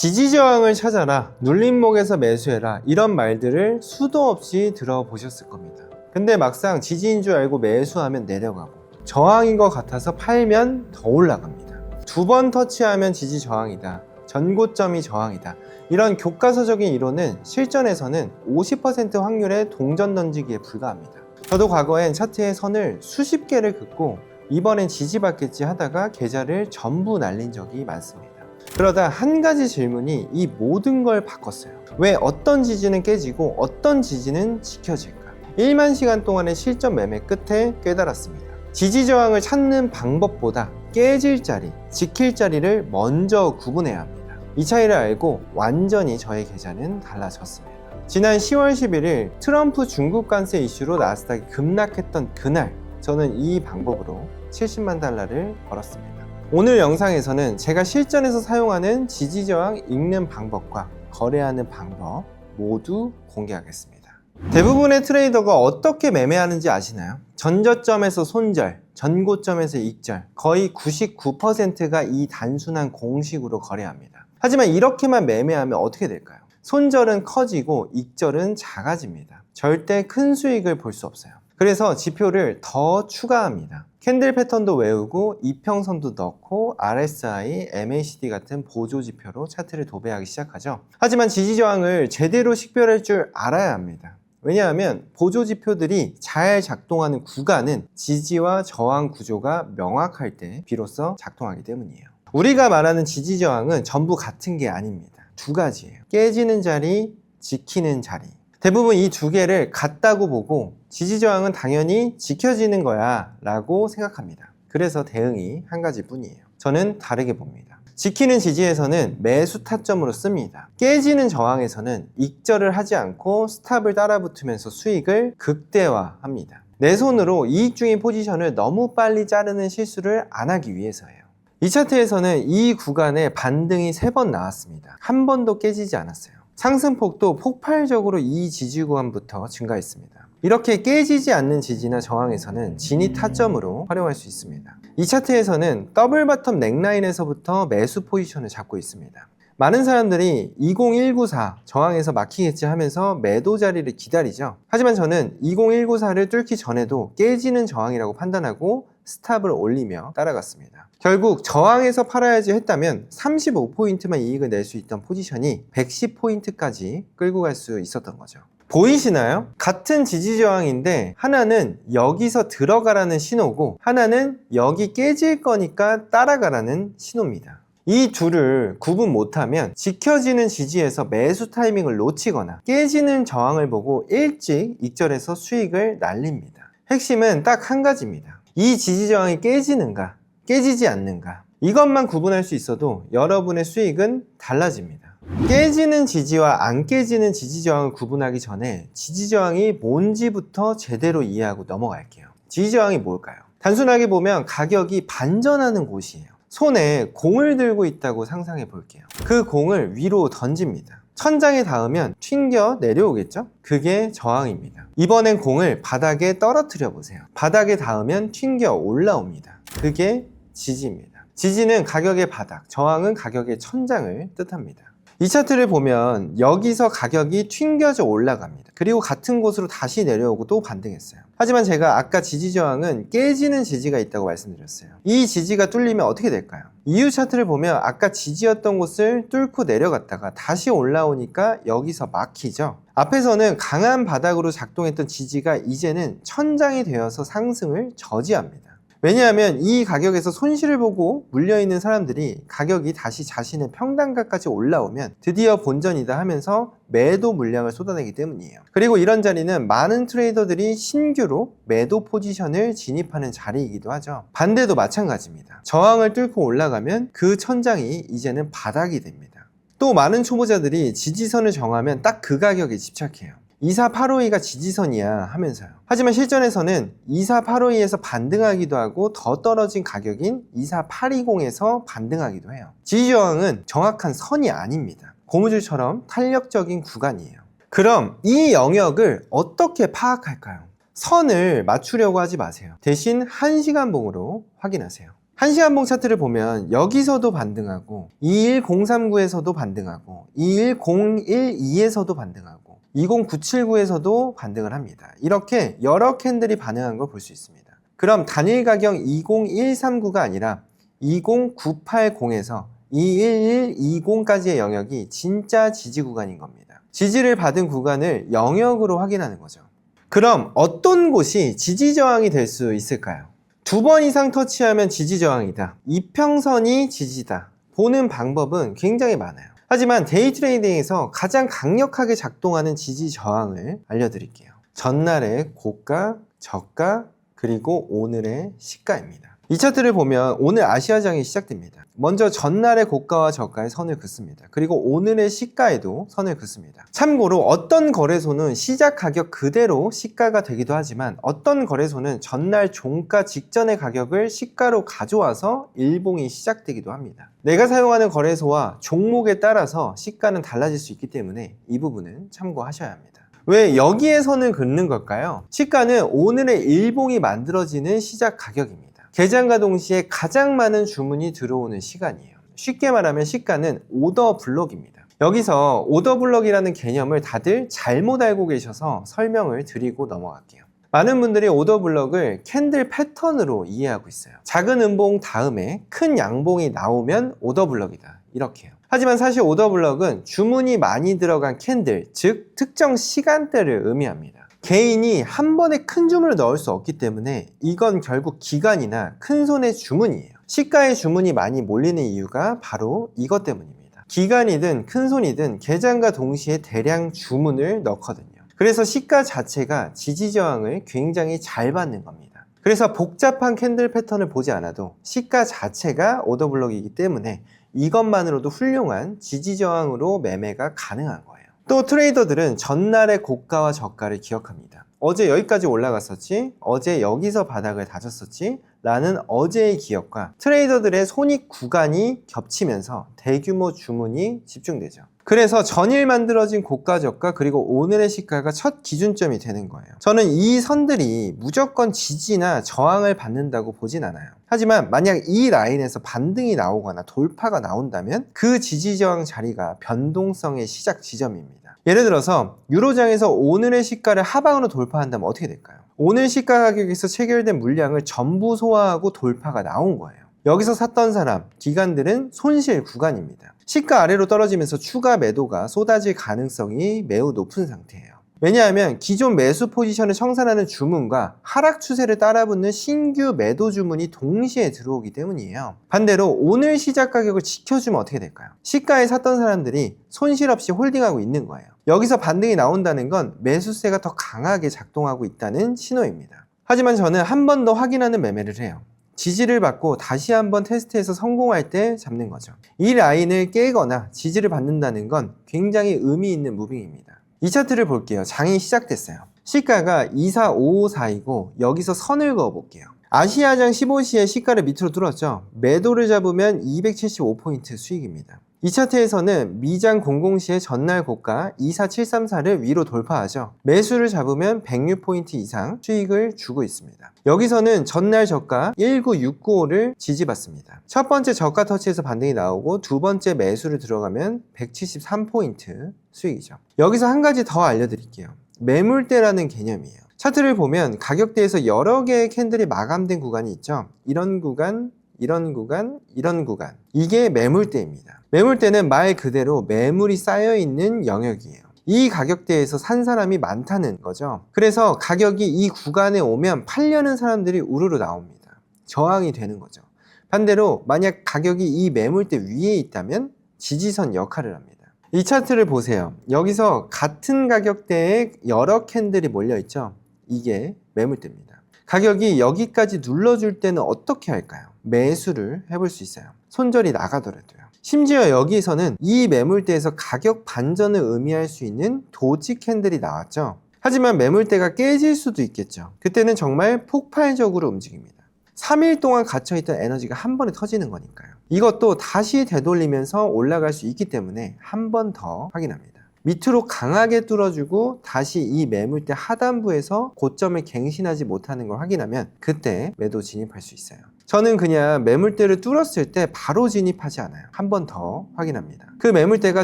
지지저항을 찾아라, 눌림목에서 매수해라, 이런 말들을 수도 없이 들어보셨을 겁니다. 근데 막상 지지인 줄 알고 매수하면 내려가고, 저항인 것 같아서 팔면 더 올라갑니다. 두 번 터치하면 지지 저항이다, 전고점이 저항이다, 이런 교과서적인 이론은 실전에서는 50% 확률의 동전 던지기에 불과합니다. 저도 과거엔 차트의 선을 수십 개를 긋고 이번엔 지지받겠지 하다가 계좌를 전부 날린 적이 많습니다. 그러다 한 가지 질문이 이 모든 걸 바꿨어요. 왜 어떤 지지는 깨지고 어떤 지지는 지켜질까? 1만 시간 동안의 실전 매매 끝에 깨달았습니다. 지지 저항을 찾는 방법보다 깨질 자리, 지킬 자리를 먼저 구분해야 합니다. 이 차이를 알고 완전히 저의 계좌는 달라졌습니다. 지난 10월 11일 트럼프 중국 관세 이슈로 나스닥이 급락했던 그날, 저는 이 방법으로 70만 달러를 벌었습니다. 오늘 영상에서는 제가 실전에서 사용하는 지지저항 읽는 방법과 거래하는 방법 모두 공개하겠습니다. 대부분의 트레이더가 어떻게 매매하는지 아시나요? 전저점에서 손절, 전고점에서 익절, 거의 99%가 이 단순한 공식으로 거래합니다. 하지만 이렇게만 매매하면 어떻게 될까요? 손절은 커지고 익절은 작아집니다. 절대 큰 수익을 볼 수 없어요. 그래서 지표를 더 추가합니다. 캔들 패턴도 외우고 이평선도 넣고 RSI, MACD 같은 보조 지표로 차트를 도배하기 시작하죠. 하지만 지지저항을 제대로 식별할 줄 알아야 합니다. 왜냐하면 보조 지표들이 잘 작동하는 구간은 지지와 저항 구조가 명확할 때 비로소 작동하기 때문이에요. 우리가 말하는 지지저항은 전부 같은 게 아닙니다. 두 가지예요. 깨지는 자리, 지키는 자리. 대부분 이 두 개를 같다고 보고 지지저항은 당연히 지켜지는 거야 라고 생각합니다. 그래서 대응이 한 가지 뿐이에요. 저는 다르게 봅니다. 지키는 지지에서는 매수 타점으로 씁니다. 깨지는 저항에서는 익절을 하지 않고 스탑을 따라붙으면서 수익을 극대화합니다. 내 손으로 이익 중인 포지션을 너무 빨리 자르는 실수를 안 하기 위해서예요. 이 차트에서는 이 구간에 반등이 3번 나왔습니다. 한 번도 깨지지 않았어요. 상승폭도 폭발적으로 이 지지 구간부터 증가했습니다. 이렇게 깨지지 않는 지지나 저항에서는 진입 타점으로 활용할 수 있습니다. 이 차트에서는 더블 바텀 넥라인에서부터 매수 포지션을 잡고 있습니다. 많은 사람들이 20194 저항에서 막히겠지 하면서 매도 자리를 기다리죠. 하지만 저는 20194를 뚫기 전에도 깨지는 저항이라고 판단하고 스탑을 올리며 따라갔습니다. 결국 저항에서 팔아야지 했다면 35포인트만 이익을 낼 수 있던 포지션이 110포인트까지 끌고 갈 수 있었던 거죠. 보이시나요? 같은 지지저항인데 하나는 여기서 들어가라는 신호고 하나는 여기 깨질 거니까 따라가라는 신호입니다. 이 둘을 구분 못하면 지켜지는 지지에서 매수 타이밍을 놓치거나 깨지는 저항을 보고 일찍 익절해서 수익을 날립니다. 핵심은 딱 한 가지입니다. 이 지지저항이 깨지는가, 깨지지 않는가, 이것만 구분할 수 있어도 여러분의 수익은 달라집니다. 깨지는 지지와 안 깨지는 지지저항을 구분하기 전에 지지저항이 뭔지부터 제대로 이해하고 넘어갈게요. 지지저항이 뭘까요? 단순하게 보면 가격이 반전하는 곳이에요. 손에 공을 들고 있다고 상상해 볼게요. 그 공을 위로 던집니다. 천장에 닿으면 튕겨 내려오겠죠? 그게 저항입니다. 이번엔 공을 바닥에 떨어뜨려 보세요. 바닥에 닿으면 튕겨 올라옵니다. 그게 지지입니다. 지지는 가격의 바닥, 저항은 가격의 천장을 뜻합니다. 이 차트를 보면 여기서 가격이 튕겨져 올라갑니다. 그리고 같은 곳으로 다시 내려오고 또 반등했어요. 하지만 제가 아까 지지저항은 깨지는 지지가 있다고 말씀드렸어요. 이 지지가 뚫리면 어떻게 될까요? 이유 차트를 보면 아까 지지였던 곳을 뚫고 내려갔다가 다시 올라오니까 여기서 막히죠. 앞에서는 강한 바닥으로 작동했던 지지가 이제는 천장이 되어서 상승을 저지합니다. 왜냐하면 이 가격에서 손실을 보고 물려있는 사람들이 가격이 다시 자신의 평단가까지 올라오면 드디어 본전이다 하면서 매도 물량을 쏟아내기 때문이에요. 그리고 이런 자리는 많은 트레이더들이 신규로 매도 포지션을 진입하는 자리이기도 하죠. 반대도 마찬가지입니다. 저항을 뚫고 올라가면 그 천장이 이제는 바닥이 됩니다. 또 많은 초보자들이 지지선을 정하면 딱 그 가격에 집착해요. 24852가 지지선이야 하면서요. 하지만 실전에서는 24852에서 반등하기도 하고 더 떨어진 가격인 24820에서 반등하기도 해요. 지지저항은 정확한 선이 아닙니다. 고무줄처럼 탄력적인 구간이에요. 그럼 이 영역을 어떻게 파악할까요? 선을 맞추려고 하지 마세요. 대신 1시간봉으로 확인하세요. 한시간봉 차트를 보면 여기서도 반등하고 21039에서도 반등하고 21012에서도 반등하고 20979에서도 반등을 합니다. 이렇게 여러 캔들이 반응한 걸 볼 수 있습니다. 그럼 단일 가격 20139가 아니라 20980에서 21120까지의 영역이 진짜 지지 구간인 겁니다. 지지를 받은 구간을 영역으로 확인하는 거죠. 그럼 어떤 곳이 지지 저항이 될 수 있을까요? 2번 이상 터치하면 지지 저항이다. 이평선이 지지다. 보는 방법은 굉장히 많아요. 하지만 데이 트레이딩에서 가장 강력하게 작동하는 지지 저항을 알려드릴게요. 전날의 고가, 저가, 그리고 오늘의 시가입니다. 이 차트를 보면 오늘 아시아장이 시작됩니다. 먼저 전날의 고가와 저가에 선을 긋습니다. 그리고 오늘의 시가에도 선을 긋습니다. 참고로 어떤 거래소는 시작 가격 그대로 시가가 되기도 하지만 어떤 거래소는 전날 종가 직전의 가격을 시가로 가져와서 일봉이 시작되기도 합니다. 내가 사용하는 거래소와 종목에 따라서 시가는 달라질 수 있기 때문에 이 부분은 참고하셔야 합니다. 왜 여기에 선을 긋는 걸까요? 시가는 오늘의 일봉이 만들어지는 시작 가격입니다. 개장과 동시에 가장 많은 주문이 들어오는 시간이에요. 쉽게 말하면 시가는 오더 블록입니다. 여기서 오더 블록이라는 개념을 다들 잘못 알고 계셔서 설명을 드리고 넘어갈게요. 많은 분들이 오더 블록을 캔들 패턴으로 이해하고 있어요. 작은 음봉 다음에 큰 양봉이 나오면 오더 블록이다. 이렇게요. 하지만 사실 오더 블록은 주문이 많이 들어간 캔들, 즉 특정 시간대를 의미합니다. 개인이 한 번에 큰 주문을 넣을 수 없기 때문에 이건 결국 기관이나 큰 손의 주문이에요. 시가에 주문이 많이 몰리는 이유가 바로 이것 때문입니다. 기관이든 큰 손이든 개장과 동시에 대량 주문을 넣거든요. 그래서 시가 자체가 지지 저항을 굉장히 잘 받는 겁니다. 그래서 복잡한 캔들 패턴을 보지 않아도 시가 자체가 오더 블록이기 때문에 이것만으로도 훌륭한 지지 저항으로 매매가 가능한 거예요. 또 트레이더들은 전날의 고가와 저가를 기억합니다. 어제 여기까지 올라갔었지, 어제 여기서 바닥을 다졌었지 라는 어제의 기억과 트레이더들의 손익 구간이 겹치면서 대규모 주문이 집중되죠. 그래서 전일 만들어진 고가 저가 그리고 오늘의 시가가 첫 기준점이 되는 거예요. 저는 이 선들이 무조건 지지나 저항을 받는다고 보진 않아요. 하지만 만약 이 라인에서 반등이 나오거나 돌파가 나온다면 그 지지 저항 자리가 변동성의 시작 지점입니다. 예를 들어서 유로장에서 오늘의 시가를 하방으로 돌파한다면 어떻게 될까요? 오늘 시가 가격에서 체결된 물량을 전부 소화하고 돌파가 나온 거예요. 여기서 샀던 사람, 기관들은 손실 구간입니다. 시가 아래로 떨어지면서 추가 매도가 쏟아질 가능성이 매우 높은 상태예요. 왜냐하면 기존 매수 포지션을 청산하는 주문과 하락 추세를 따라붙는 신규 매도 주문이 동시에 들어오기 때문이에요. 반대로 오늘 시작 가격을 지켜주면 어떻게 될까요? 시가에 샀던 사람들이 손실 없이 홀딩하고 있는 거예요. 여기서 반등이 나온다는 건 매수세가 더 강하게 작동하고 있다는 신호입니다. 하지만 저는 한 번 더 확인하는 매매를 해요. 지지를 받고 다시 한번 테스트해서 성공할 때 잡는 거죠. 이 라인을 깨거나 지지를 받는다는 건 굉장히 의미 있는 무빙입니다. 이 차트를 볼게요. 장이 시작됐어요. 시가가 24554이고 여기서 선을 그어 볼게요. 아시아장 15시에 시가를 밑으로 뚫었죠. 매도를 잡으면 275포인트 수익입니다. 이 차트에서는 미장 00시의 전날 고가 24734를 위로 돌파하죠. 매수를 잡으면 106포인트 이상 수익을 주고 있습니다. 여기서는 전날 저가 19695를 지지받습니다. 첫 번째 저가 터치에서 반등이 나오고 두 번째 매수를 들어가면 173포인트 수익이죠. 여기서 한 가지 더 알려드릴게요. 매물대라는 개념이에요. 차트를 보면 가격대에서 여러 개의 캔들이 마감된 구간이 있죠. 이런 구간, 이런 구간, 이런 구간. 이게 매물대입니다. 매물대는 말 그대로 매물이 쌓여있는 영역이에요. 이 가격대에서 산 사람이 많다는 거죠. 그래서 가격이 이 구간에 오면 팔려는 사람들이 우르르 나옵니다. 저항이 되는 거죠. 반대로 만약 가격이 이 매물대 위에 있다면 지지선 역할을 합니다. 이 차트를 보세요. 여기서 같은 가격대에 여러 캔들이 몰려있죠. 이게 매물대입니다. 가격이 여기까지 눌러줄 때는 어떻게 할까요? 매수를 해볼 수 있어요. 손절이 나가더라도요. 심지어 여기서는 이 매물대에서 가격 반전을 의미할 수 있는 도지 캔들이 나왔죠. 하지만 매물대가 깨질 수도 있겠죠. 그때는 정말 폭발적으로 움직입니다. 3일 동안 갇혀있던 에너지가 한 번에 터지는 거니까요. 이것도 다시 되돌리면서 올라갈 수 있기 때문에 한 번 더 확인합니다. 밑으로 강하게 뚫어주고 다시 이 매물대 하단부에서 고점을 갱신하지 못하는 걸 확인하면 그때 매도 진입할 수 있어요. 저는 그냥 매물대를 뚫었을 때 바로 진입하지 않아요. 한 번 더 확인합니다. 그 매물대가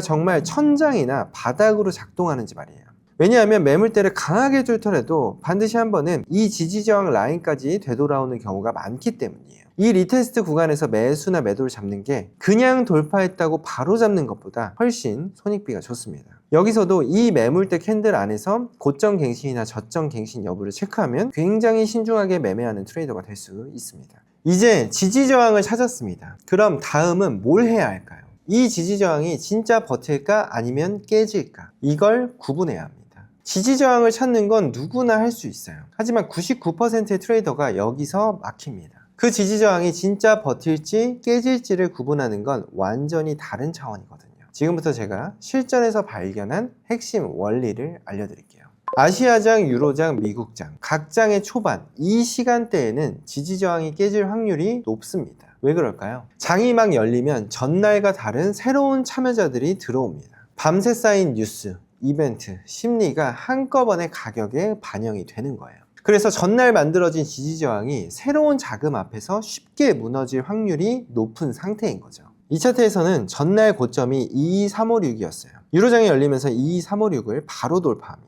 정말 천장이나 바닥으로 작동하는지 말이에요. 왜냐하면 매물대를 강하게 뚫더라도 반드시 한 번은 이 지지저항 라인까지 되돌아오는 경우가 많기 때문이에요. 이 리테스트 구간에서 매수나 매도를 잡는 게 그냥 돌파했다고 바로 잡는 것보다 훨씬 손익비가 좋습니다. 여기서도 이 매물대 캔들 안에서 고점 갱신이나 저점 갱신 여부를 체크하면 굉장히 신중하게 매매하는 트레이더가 될 수 있습니다. 이제 지지저항을 찾았습니다. 그럼 다음은 뭘 해야 할까요? 이 지지저항이 진짜 버틸까 아니면 깨질까? 이걸 구분해야 합니다. 지지저항을 찾는 건 누구나 할 수 있어요. 하지만 99%의 트레이더가 여기서 막힙니다. 그 지지저항이 진짜 버틸지 깨질지를 구분하는 건 완전히 다른 차원이거든요. 지금부터 제가 실전에서 발견한 핵심 원리를 알려드릴게요. 아시아장, 유로장, 미국장 각 장의 초반 이 시간대에는 지지저항이 깨질 확률이 높습니다. 왜 그럴까요? 장이 막 열리면 전날과 다른 새로운 참여자들이 들어옵니다. 밤새 쌓인 뉴스, 이벤트, 심리가 한꺼번에 가격에 반영이 되는 거예요. 그래서 전날 만들어진 지지저항이 새로운 자금 앞에서 쉽게 무너질 확률이 높은 상태인 거죠. 이 차트에서는 전날 고점이 22356이었어요. 유로장이 열리면서 22356을 바로 돌파합니다.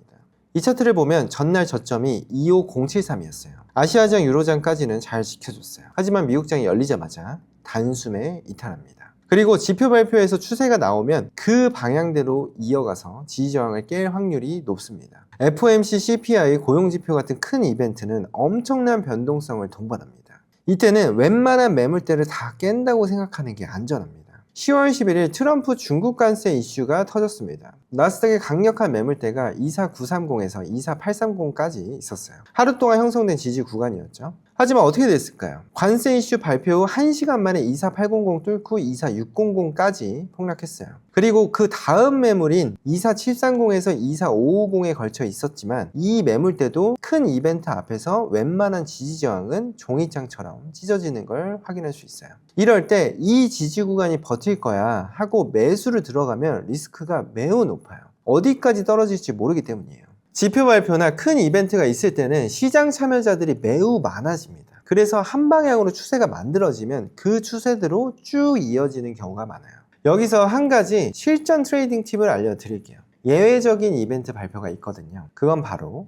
이 차트를 보면 전날 저점이 25073이었어요. 아시아장, 유로장까지는 잘 지켜줬어요. 하지만 미국장이 열리자마자 단숨에 이탈합니다. 그리고 지표 발표에서 추세가 나오면 그 방향대로 이어가서 지지저항을 깰 확률이 높습니다. FOMC, CPI, 고용지표 같은 큰 이벤트는 엄청난 변동성을 동반합니다. 이때는 웬만한 매물대를 다 깬다고 생각하는 게 안전합니다. 10월 11일 트럼프 중국 관세 이슈가 터졌습니다. 나스닥의 강력한 매물대가 24930에서 24830까지 있었어요. 하루 동안 형성된 지지 구간이었죠. 하지만 어떻게 됐을까요? 관세 이슈 발표 후 1시간 만에 24800 뚫고 24600까지 폭락했어요. 그리고 그 다음 매물인 24730에서 24550에 걸쳐 있었지만 이 매물대도 큰 이벤트 앞에서 웬만한 지지저항은 종이장처럼 찢어지는 걸 확인할 수 있어요. 이럴 때 이 지지 구간이 버틸 거야 하고 매수를 들어가면 리스크가 매우 높아요. 어디까지 떨어질지 모르기 때문이에요. 지표 발표나 큰 이벤트가 있을 때는 시장 참여자들이 매우 많아집니다. 그래서 한 방향으로 추세가 만들어지면 그 추세대로 쭉 이어지는 경우가 많아요. 여기서 한 가지 실전 트레이딩 팁을 알려드릴게요. 예외적인 이벤트 발표가 있거든요. 그건 바로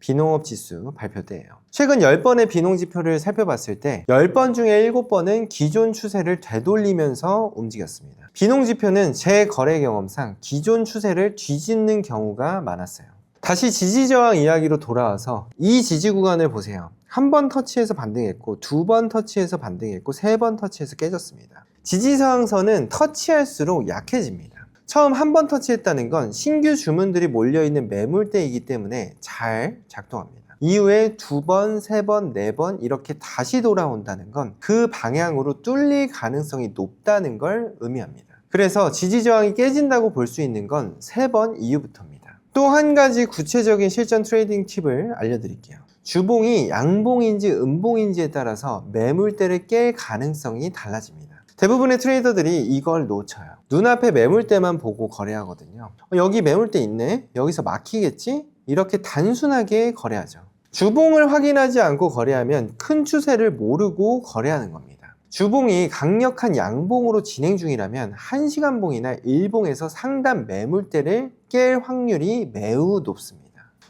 비농업 지수 발표 때예요. 최근 10번의 비농 지표를 살펴봤을 때 10번 중에 7번은 기존 추세를 되돌리면서 움직였습니다. 비농 지표는 제 거래 경험상 기존 추세를 뒤집는 경우가 많았어요. 다시 지지저항 이야기로 돌아와서 이 지지 구간을 보세요. 한 번 터치해서 반등했고, 2번 터치해서 반등했고, 3번 터치해서 깨졌습니다. 지지저항선은 터치할수록 약해집니다. 처음 한 번 터치했다는 건 신규 주문들이 몰려있는 매물대이기 때문에 잘 작동합니다. 이후에 2번, 3번, 4번 이렇게 다시 돌아온다는 건 그 방향으로 뚫릴 가능성이 높다는 걸 의미합니다. 그래서 지지저항이 깨진다고 볼 수 있는 건 3번 이후부터입니다. 또 한 가지 구체적인 실전 트레이딩 팁을 알려드릴게요. 주봉이 양봉인지 음봉인지에 따라서 매물대를 깰 가능성이 달라집니다. 대부분의 트레이더들이 이걸 놓쳐요. 눈앞에 매물대만 보고 거래하거든요. 여기 매물대 있네? 여기서 막히겠지? 이렇게 단순하게 거래하죠. 주봉을 확인하지 않고 거래하면 큰 추세를 모르고 거래하는 겁니다. 주봉이 강력한 양봉으로 진행 중이라면 1시간봉이나 일봉에서 상단 매물대를 깰 확률이 매우 높습니다.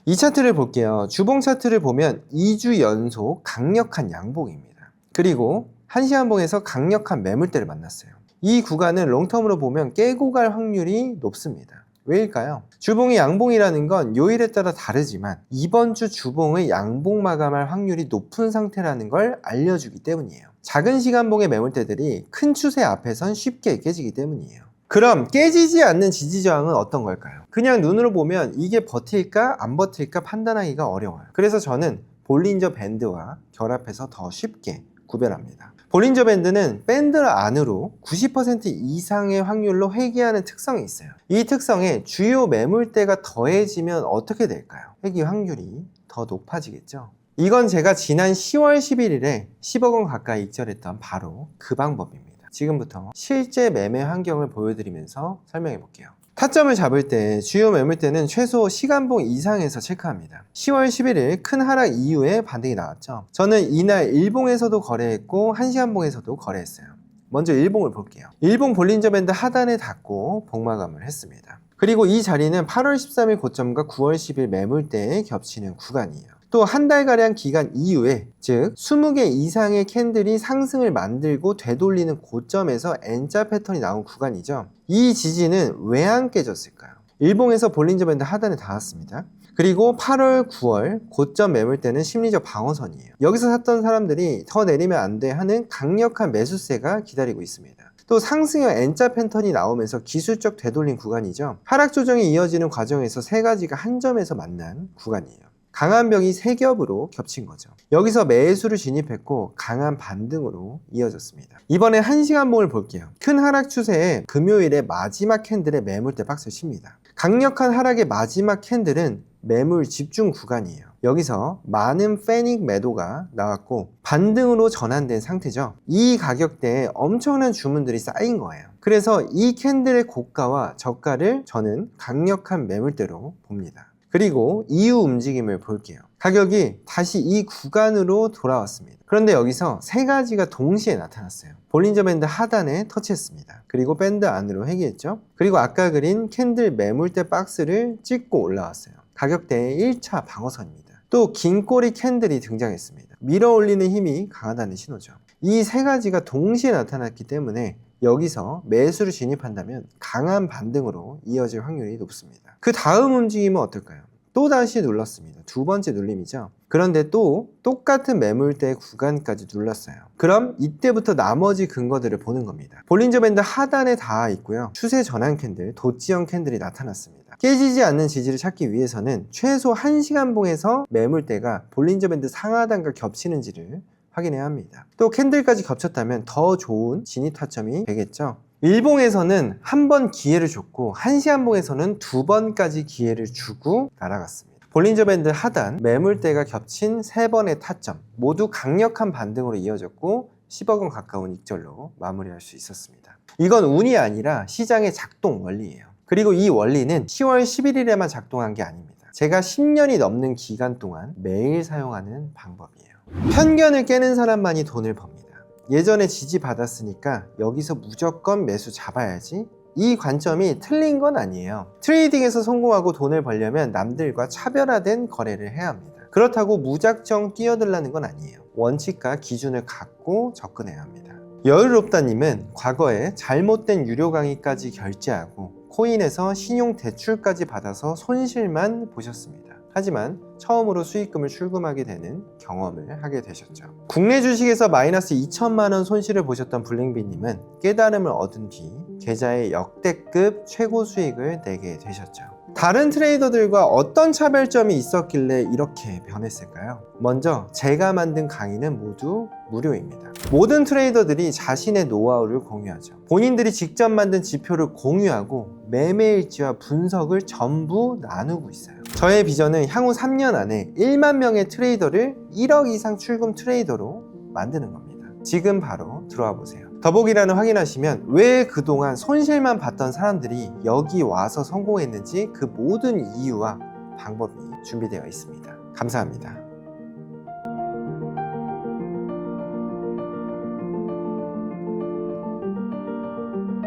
이 차트를 볼게요. 주봉 차트를 보면 2주 연속 강력한 양봉입니다. 그리고 1시간봉에서 강력한 매물대를 만났어요. 이 구간은 롱텀으로 보면 깨고 갈 확률이 높습니다. 왜일까요? 주봉이 양봉이라는 건 요일에 따라 다르지만 이번 주 주봉의 양봉 마감할 확률이 높은 상태라는 걸 알려주기 때문이에요. 작은 시간봉의 매물대들이 큰 추세 앞에선 쉽게 깨지기 때문이에요. 그럼 깨지지 않는 지지저항은 어떤 걸까요? 그냥 눈으로 보면 이게 버틸까 안 버틸까 판단하기가 어려워요. 그래서 저는 볼린저 밴드와 결합해서 더 쉽게 구별합니다. 볼린저 밴드는 밴드 안으로 90% 이상의 확률로 회귀하는 특성이 있어요. 이 특성에 주요 매물대가 더해지면 어떻게 될까요? 회귀 확률이 더 높아지겠죠. 이건 제가 지난 10월 11일에 10억 원 가까이 익절했던 바로 그 방법입니다. 지금부터 실제 매매 환경을 보여드리면서 설명해 볼게요. 타점을 잡을 때 주요 매물대는 최소 시간봉 이상에서 체크합니다. 10월 11일 큰 하락 이후에 반등이 나왔죠. 저는 이날 일봉에서도 거래했고 1시간봉에서도 거래했어요. 먼저 일봉을 볼게요. 일봉 볼린저 밴드 하단에 닿고 복마감을 했습니다. 그리고 이 자리는 8월 13일 고점과 9월 10일 매물대에 겹치는 구간이에요. 또 한 달가량 기간 이후에, 즉 20개 이상의 캔들이 상승을 만들고 되돌리는 고점에서 N자 패턴이 나온 구간이죠. 이 지지는 왜 안 깨졌을까요? 일봉에서 볼린저 밴드 하단에 닿았습니다. 그리고 8월, 9월 고점 매물대는 심리적 방어선이에요. 여기서 샀던 사람들이 더 내리면 안 돼 하는 강력한 매수세가 기다리고 있습니다. 또 상승형 N자 패턴이 나오면서 기술적 되돌림 구간이죠. 하락 조정이 이어지는 과정에서 세 가지가 한 점에서 만난 구간이에요. 강한 벽이 세 겹으로 겹친 거죠. 여기서 매수를 진입했고 강한 반등으로 이어졌습니다. 이번에 1시간봉을 볼게요. 큰 하락 추세에 금요일에 마지막 캔들의 매물대 박스를 칩니다. 강력한 하락의 마지막 캔들은 매물 집중 구간이에요. 여기서 많은 패닉 매도가 나왔고 반등으로 전환된 상태죠. 이 가격대에 엄청난 주문들이 쌓인 거예요. 그래서 이 캔들의 고가와 저가를 저는 강력한 매물대로 봅니다. 그리고 이후 움직임을 볼게요. 가격이 다시 이 구간으로 돌아왔습니다. 그런데 여기서 세 가지가 동시에 나타났어요. 볼린저 밴드 하단에 터치했습니다. 그리고 밴드 안으로 회귀했죠. 그리고 아까 그린 캔들 매물대 박스를 찍고 올라왔어요. 가격대의 1차 방어선입니다. 또 긴 꼬리 캔들이 등장했습니다. 밀어 올리는 힘이 강하다는 신호죠. 이 세 가지가 동시에 나타났기 때문에 여기서 매수를 진입한다면 강한 반등으로 이어질 확률이 높습니다. 그 다음 움직임은 어떨까요? 또 다시 눌렀습니다. 두 번째 눌림이죠. 그런데 또 똑같은 매물대 구간까지 눌렀어요. 그럼 이때부터 나머지 근거들을 보는 겁니다. 볼린저 밴드 하단에 닿아 있고요. 추세 전환 캔들, 도치형 캔들이 나타났습니다. 깨지지 않는 지지를 찾기 위해서는 최소 1시간봉에서 매물대가 볼린저 밴드 상하단과 겹치는지를 확인해야 합니다. 또 캔들까지 겹쳤다면 더 좋은 진입 타점이 되겠죠. 일봉에서는 한 번 기회를 줬고 1시간봉에서는 두 번까지 기회를 주고 날아갔습니다. 볼린저 밴드 하단, 매물대가 겹친 세 번의 타점 모두 강력한 반등으로 이어졌고 10억 원 가까운 익절로 마무리할 수 있었습니다. 이건 운이 아니라 시장의 작동 원리예요. 그리고 이 원리는 10월 11일에만 작동한 게 아닙니다. 제가 10년이 넘는 기간 동안 매일 사용하는 방법이에요. 편견을 깨는 사람만이 돈을 법니다. 예전에 지지 받았으니까 여기서 무조건 매수 잡아야지, 이 관점이 틀린 건 아니에요. 트레이딩에서 성공하고 돈을 벌려면 남들과 차별화된 거래를 해야 합니다. 그렇다고 무작정 뛰어들라는 건 아니에요. 원칙과 기준을 갖고 접근해야 합니다. 여유롭다님은 과거에 잘못된 유료 강의까지 결제하고 코인에서 신용 대출까지 받아서 손실만 보셨습니다. 하지만 처음으로 수익금을 출금하게 되는 경험을 하게 되셨죠. 국내 주식에서 마이너스 2천만 원 손실을 보셨던 블링비님은 깨달음을 얻은 뒤 계좌에 역대급 최고 수익을 내게 되셨죠. 다른 트레이더들과 어떤 차별점이 있었길래 이렇게 변했을까요? 먼저 제가 만든 강의는 모두 무료입니다. 모든 트레이더들이 자신의 노하우를 공유하죠. 본인들이 직접 만든 지표를 공유하고 매매일지와 분석을 전부 나누고 있어요. 저의 비전은 향후 3년 안에 1만 명의 트레이더를 1억 이상 출금 트레이더로 만드는 겁니다. 지금 바로 들어와 보세요. 더보기란을 확인하시면 왜 그동안 손실만 봤던 사람들이 여기 와서 성공했는지 그 모든 이유와 방법이 준비되어 있습니다. 감사합니다.